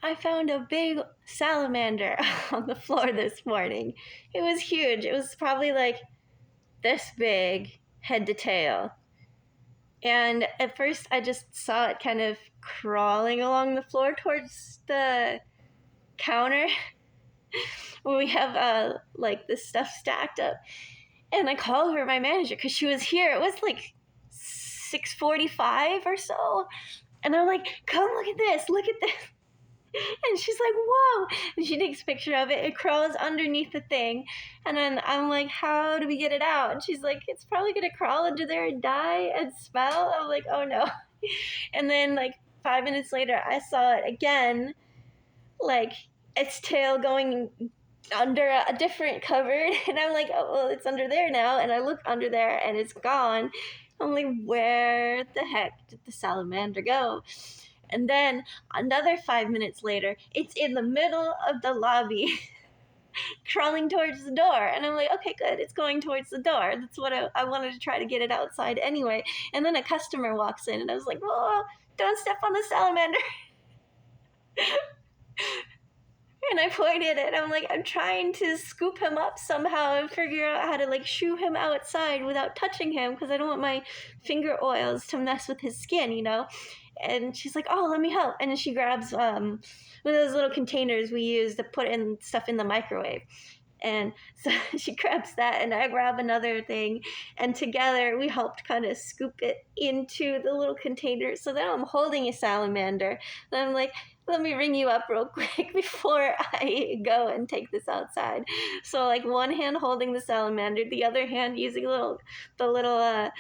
I found a big salamander on the floor this morning. It was huge. It was probably like this big, head to tail. And at first, I just saw it kind of crawling along the floor towards the counter where we have like this stuff stacked up. And I called her, my manager, because she was here. It was like 6:45 or so. And I'm like, come look at this, look at this. And she's like, whoa. And she takes a picture of it. It crawls underneath the thing. And then I'm like, how do we get it out? And she's like, it's probably going to crawl under there and die and smell. I'm like, oh no. And then like 5 minutes later, I saw it again, like its tail going under a different cupboard. And I'm like, oh, well, it's under there now. And I look under there and it's gone. I'm like, where the heck did the salamander go? And then another 5 minutes later, it's in the middle of the lobby, crawling towards the door. And I'm like, okay, good, it's going towards the door. That's what I wanted to try to get it outside anyway. And then a customer walks in, and I was like, whoa, don't step on the salamander. And I pointed it. I'm like, I'm trying to scoop him up somehow and figure out how to like shoo him outside without touching him, because I don't want my finger oils to mess with his skin, you know? And she's like, oh, let me help. And then she grabs one of those little containers we use to put in stuff in the microwave. And so she grabs that, and I grab another thing, and together we helped kind of scoop it into the little container. So then I'm holding a salamander, and I'm like, let me ring you up real quick before I go and take this outside. So like one hand holding the salamander, the other hand using the little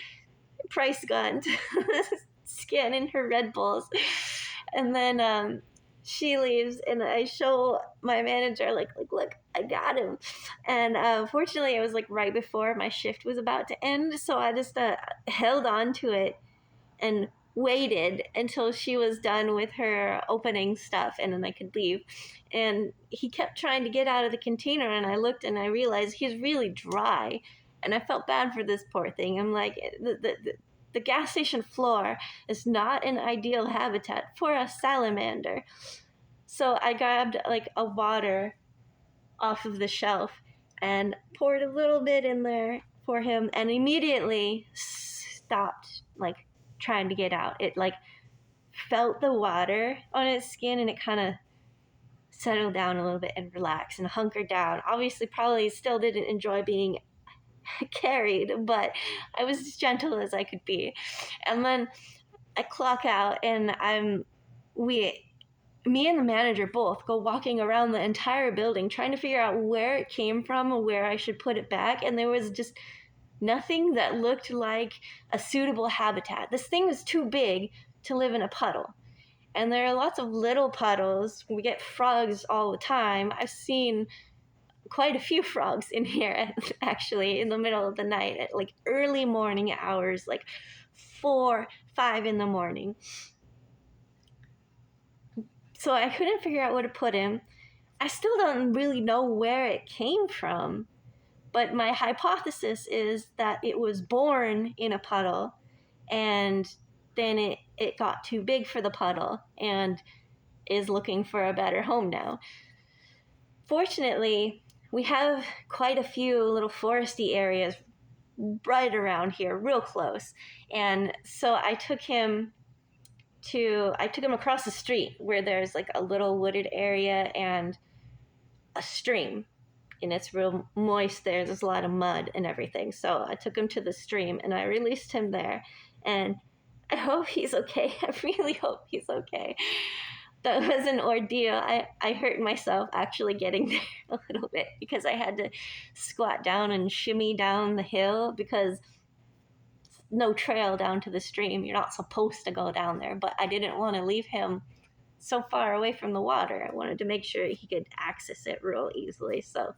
price gun to scan in her Red Bulls. And then she leaves, and I show my manager, like, look, I got him. And fortunately, it was like right before my shift was about to end, so I just held on to it and waited until she was done with her opening stuff, and then I could leave. And he kept trying to get out of the container, and I looked and I realized he's really dry, and I felt bad for this poor thing. I'm like, the gas station floor is not an ideal habitat for a salamander. So I grabbed like a water off of the shelf and poured a little bit in there for him, and immediately stopped like trying to get out. It like felt the water on its skin, and it kind of settled down a little bit and relaxed and hunkered down. Obviously, probably still didn't enjoy being carried, but I was as gentle as I could be. And then I clock out, and me and the manager both go walking around the entire building trying to figure out where it came from or where I should put it back. And there was just nothing that looked like a suitable habitat. This thing was too big to live in a puddle. And there are lots of little puddles. We get frogs all the time. I've seen quite a few frogs in here, actually, in the middle of the night at like early morning hours, like 4, 5 in the morning. So I couldn't figure out where to put him. I still don't really know where it came from, but my hypothesis is that it was born in a puddle, and then it got too big for the puddle and is looking for a better home now. Fortunately, we have quite a few little foresty areas right around here, real close. And so I took him across the street where there's like a little wooded area and a stream, and it's real moist there. There's a lot of mud and everything. So I took him to the stream and I released him there, and I hope he's okay. I really hope he's okay. That was an ordeal. I hurt myself actually getting there a little bit, because I had to squat down and shimmy down the hill, because no trail down to the stream. You're not supposed to go down there, but I didn't want to leave him so far away from the water. I wanted to make sure he could access it real easily. So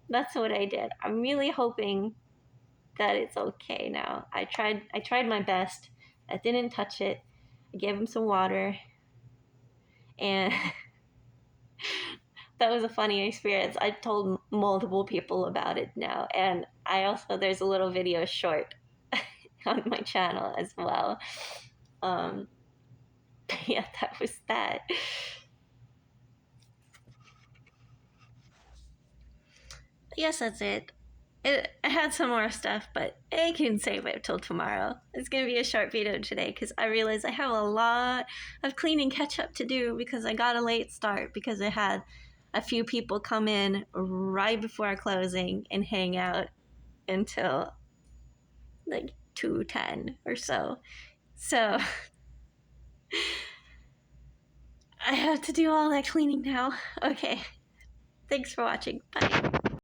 that's what I did. I'm really hoping that it's okay now. I tried my best. I didn't touch it. I gave him some water, and that was a funny experience. I told multiple people about it now, and there's a little video short on my channel as well. Yeah, that was that. yes, that's it. I had some more stuff, but I can save it till tomorrow. It's gonna be a short video today because I realized I have a lot of cleaning catch up to do because I got a late start because I had a few people come in right before closing and hang out until like 2:10 or so. So I have to do all that cleaning now. Okay, thanks for watching. Bye.